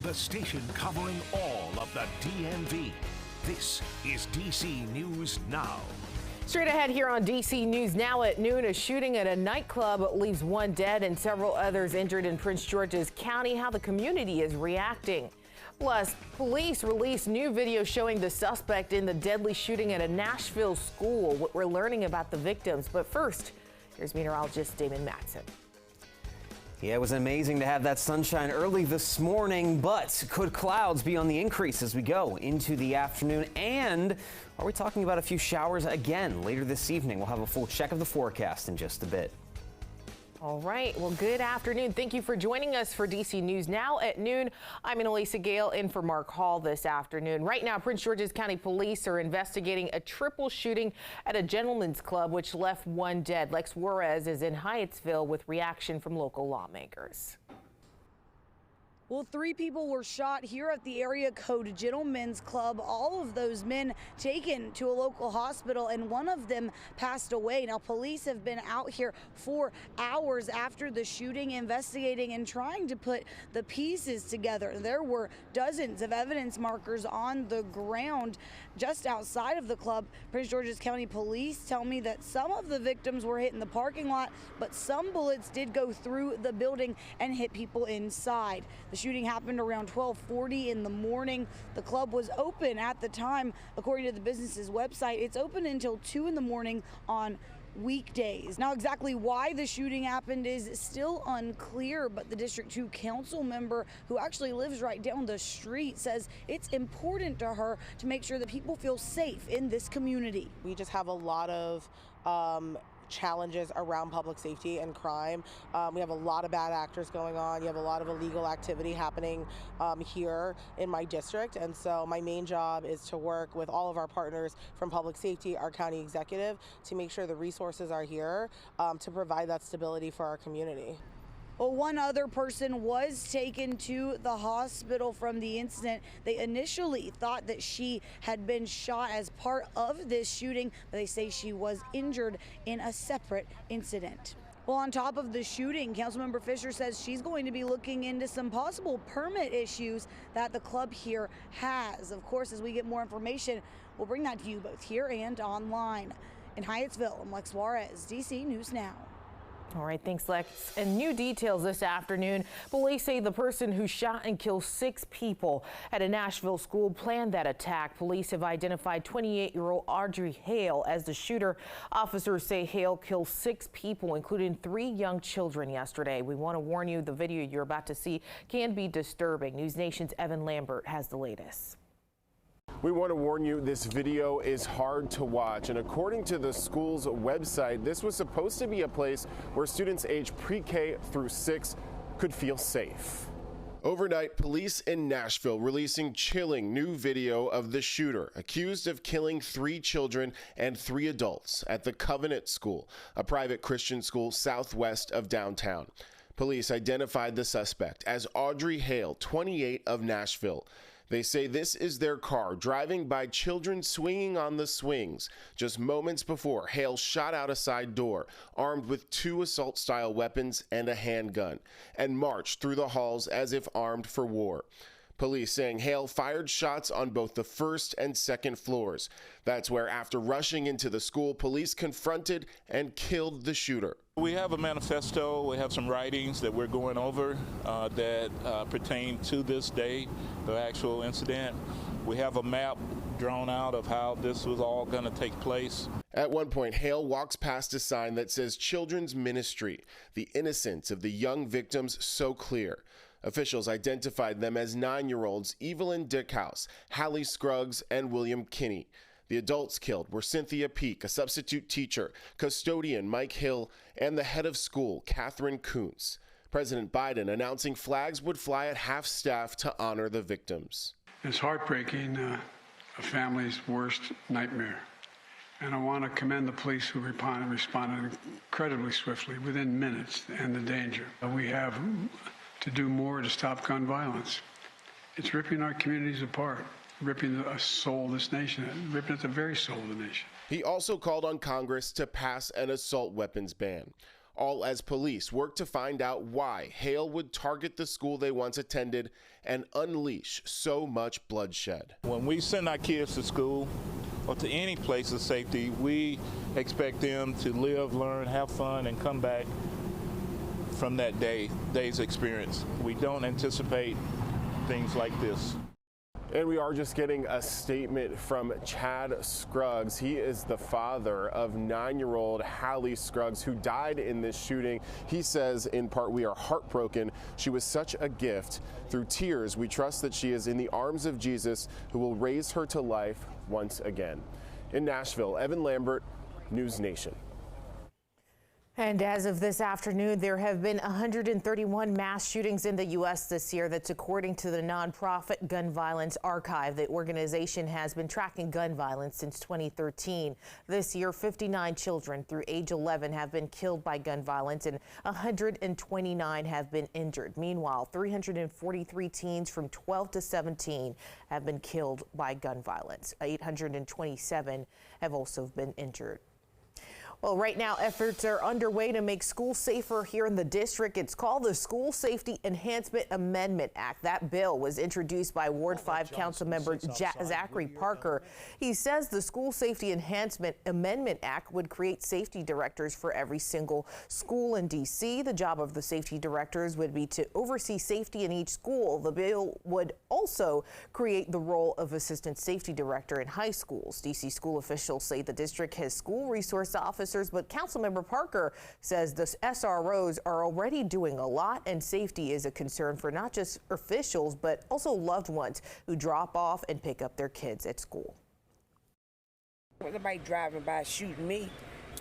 the station covering all of the DMV. This is DC News Now. Straight ahead here on DC News Now at noon, a shooting at a nightclub leaves one dead and several others injured in Prince George's County. How the community is reacting. Plus, police released new video showing the suspect in the deadly shooting at a Nashville school. What we're learning about the victims. But first, here's meteorologist Damon Matson. Yeah, it was amazing to have that sunshine early this morning, but could clouds be on the increase as we go into the afternoon? And are we talking about a few showers again later this evening? We'll have a full check of the forecast in just a bit. All right. Well, good afternoon. Thank you for joining us for DC News Now at noon. I'm Annalisa Gale in for Mark Hall this afternoon. Right now, Prince George's County Police are investigating a triple shooting at a gentleman's club, which left one dead. Lex Juarez is in Hyattsville with reaction from local lawmakers. Well, 3 people were shot here at the area code Gentlemen's Club. All of those men taken to a local hospital, and one of them passed away. Now, police have been out here for hours after the shooting, investigating and trying to put the pieces together. There were dozens of evidence markers on the ground just outside of the club. Prince George's County Police tell me that some of the victims were hit in the parking lot, but some bullets did go through the building and hit people inside. The shooting happened around 12:40 in the morning. The club was open at the time. According to the business's website, it's open until 2 in the morning on weekdays. Now, exactly why the shooting happened is still unclear, but the District 2 council member who actually lives right down the street says it's important to her to make sure that people feel safe in this community. We just have a lot of challenges around public safety and crime. We have a lot of bad actors going on. You have a lot of illegal activity happening here in my district. And so my main job is to work with all of our partners from public safety, our county executive, to make sure the resources are here to provide that stability for our community. Well, one other person was taken to the hospital from the incident. They initially thought that she had been shot as part of this shooting, but they say she was injured in a separate incident. Well, on top of the shooting, Councilmember Fisher says she's going to be looking into some possible permit issues that the club here has. Of course, as we get more information, we'll bring that to you both here and online. In Hyattsville, I'm Lex Juarez, DC News Now. All right, thanks, Lex. And new details this afternoon. Police say the person who shot and killed 6 people at a Nashville school planned that attack. Police have identified 28-year-old Audrey Hale as the shooter. Officers say Hale killed 6 people, including 3 young children yesterday. We want to warn you, the video you're about to see can be disturbing. News Nation's Evan Lambert has the latest. We want to warn you, this video is hard to watch, and according to the school's website, this was supposed to be a place where students aged pre-K through 6 could feel safe. Overnight, police in Nashville releasing chilling new video of the shooter accused of killing 3 children and 3 adults at the Covenant School, a private Christian school southwest of downtown. Police identified the suspect as Audrey Hale, 28, of Nashville. They say this is their car driving by children swinging on the swings just moments before Hale shot out a side door, armed with 2 assault-style weapons and a handgun, and marched through the halls as if armed for war. Police saying Hale fired shots on both the first and second floors. That's where, after rushing into the school, police confronted and killed the shooter. We have a manifesto, we have some writings that we're going over that pertain to this day, the actual incident. We have a map drawn out of how this was all going to take place. At one point, Hale walks past a sign that says Children's Ministry, the innocence of the young victims so clear. Officials identified them as 9-year-olds Evelyn Dickhouse, Hallie Scruggs, and William Kinney. The adults killed were Cynthia Peak, a substitute teacher, custodian Mike Hill, and the head of school, Catherine Kuntz. President Biden announcing flags would fly at half-staff to honor the victims. It's heartbreaking, a family's worst nightmare. And I want to commend the police who responded incredibly swiftly, within minutes, and the danger. We have to do more to stop gun violence. It's ripping our communities apart, ripping the soul of this nation, ripping at the very soul of the nation. He also called on Congress to pass an assault weapons ban. all as police work to find out why hail would target the school they once attended and unleash so much bloodshed. When we send our kids to school or to any place of safety, we expect them to live, learn, have fun, and come back from that day's experience. We don't anticipate things like this. And we are just getting a statement from Chad Scruggs. He is the father of 9-year-old Hallie Scruggs, who died in this shooting. He says, in part, "We are heartbroken. She was such a gift. Through tears, we trust that she is in the arms of Jesus, who will raise her to life once again." In Nashville, Evan Lambert, News Nation. And as of this afternoon, there have been 131 mass shootings in the U.S. this year. That's according to the nonprofit Gun Violence Archive. The organization has been tracking gun violence since 2013. This year, 59 children through age 11 have been killed by gun violence and 129 have been injured. Meanwhile, 343 teens from 12 to 17 have been killed by gun violence. 827 have also been injured. Well, right now, efforts are underway to make schools safer here in the district. It's called the School Safety Enhancement Amendment Act. That bill was introduced by Ward 5 Council Member Zachary Parker. He says the School Safety Enhancement Amendment Act would create safety directors for every single school in D.C. The job of the safety directors would be to oversee safety in each school. The bill would also create the role of assistant safety director in high schools. D.C. school officials say the district has school resource officers, but Councilmember Parker says the SROs are already doing a lot, and safety is a concern for not just officials, but also loved ones who drop off and pick up their kids at school. Somebody driving by shooting me,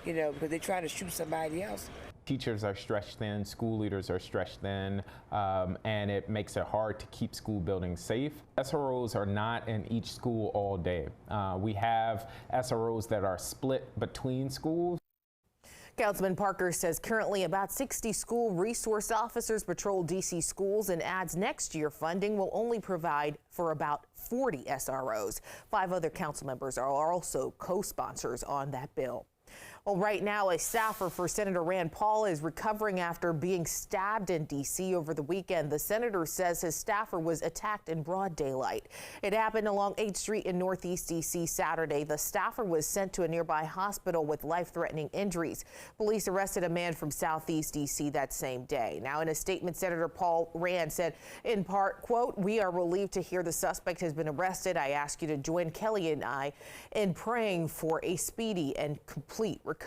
because they're trying to shoot somebody else. Teachers are stretched thin, school leaders are stretched thin, and it makes it hard to keep school buildings safe. SROs are not in each school all day. We have SROs that are split between schools. Councilman Parker says currently about 60 school resource officers patrol D.C. schools, and adds next year funding will only provide for about 40 SROs. 5 other council members are also co-sponsors on that bill. Well, right now, a staffer for Senator Rand Paul is recovering after being stabbed in D.C. over the weekend. The senator says his staffer was attacked in broad daylight. It happened along 8th Street in Northeast D.C. Saturday. The staffer was sent to a nearby hospital with life-threatening injuries. Police arrested a man from Southeast D.C. that same day. Now, in a statement, Senator Paul Rand said, in part, quote, "We are relieved to hear the suspect has been arrested. I ask you to join Kelly and I in praying for a speedy and complete recovery."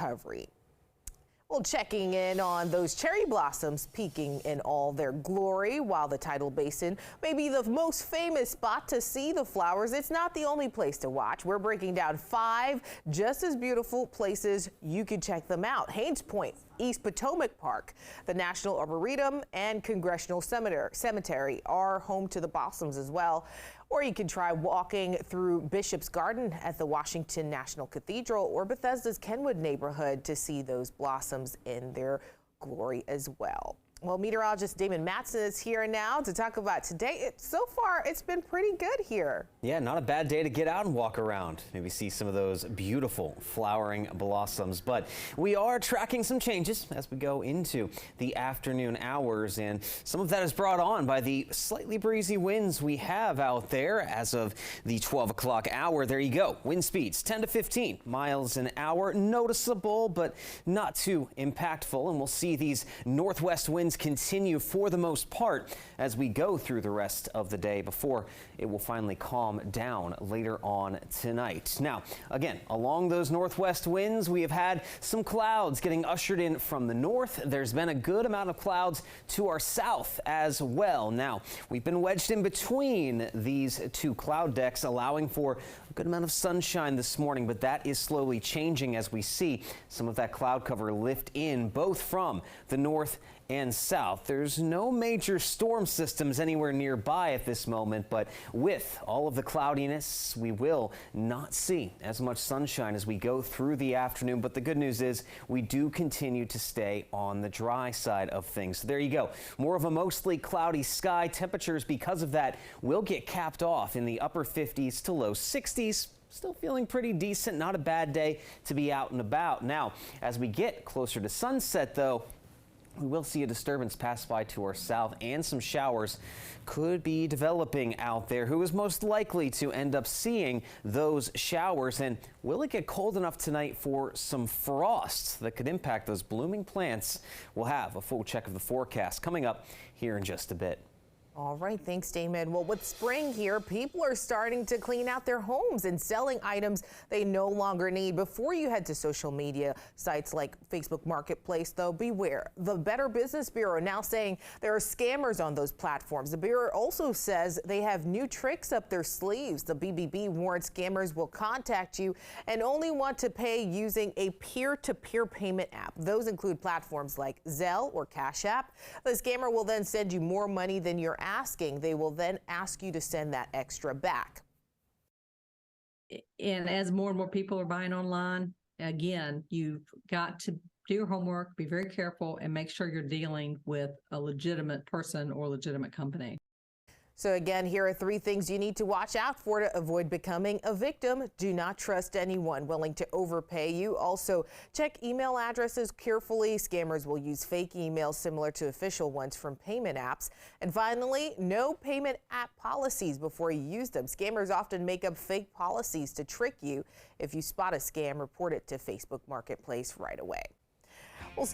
Well, checking in on those cherry blossoms peaking in all their glory. While the Tidal Basin may be the most famous spot to see the flowers, it's not the only place to watch. We're breaking down 5 just as beautiful places you can check them out. Haynes Point, East Potomac Park, the National Arboretum, and Congressional Cemetery are home to the blossoms as well. Or you can try walking through Bishop's Garden at the Washington National Cathedral or Bethesda's Kenwood neighborhood to see those blossoms in their glory as well. Well, meteorologist Damon Matson is here now to talk about today. So far, it's been pretty good here. Yeah, not a bad day to get out and walk around. Maybe see some of those beautiful flowering blossoms. But we are tracking some changes as we go into the afternoon hours. And some of that is brought on by the slightly breezy winds we have out there as of the 12 o'clock hour. There you go. Wind speeds 10 to 15 miles an hour. Noticeable, but not too impactful. And we'll see these northwest winds continue for the most part as we go through the rest of the day before it will finally calm down later on tonight. Now, again, along those northwest winds, we have had some clouds getting ushered in from the north. There's been a good amount of clouds to our south as well. Now, we've been wedged in between these 2 cloud decks, allowing for a good amount of sunshine this morning, but that is slowly changing as we see some of that cloud cover lift in both from the north and south. There's no major storm systems anywhere nearby at this moment, but with all of the cloudiness, we will not see as much sunshine as we go through the afternoon. But the good news is we do continue to stay on the dry side of things. So there you go. More of a mostly cloudy sky. Temperatures because of that will get capped off in the upper 50s to low 60s. Still feeling pretty decent. Not a bad day to be out and about. Now, as we get closer to sunset, though, we will see a disturbance pass by to our south, and some showers could be developing out there. Who is most likely to end up seeing those showers? And will it get cold enough tonight for some frost that could impact those blooming plants? We'll have a full check of the forecast coming up here in just a bit. All right, thanks, Damon. Well, with spring here, people are starting to clean out their homes and selling items they no longer need. Before you head to social media sites like Facebook Marketplace, though, beware. The Better Business Bureau now saying there are scammers on those platforms. The Bureau also says they have new tricks up their sleeves. The BBB warns scammers will contact you and only want to pay using a peer-to-peer payment app. Those include platforms like Zelle or Cash App. The scammer will then send you more money than you're asking. They will then ask you to send that extra back. And as more and more people are buying online, again, you've got to do your homework, be very careful, and make sure you're dealing with a legitimate person or legitimate company. So again, here are 3 things you need to watch out for to avoid becoming a victim. Do not trust anyone willing to overpay you. Also, check email addresses carefully. Scammers will use fake emails similar to official ones from payment apps. And finally, know payment app policies before you use them. Scammers often make up fake policies to trick you. If you spot a scam, report it to Facebook Marketplace right away.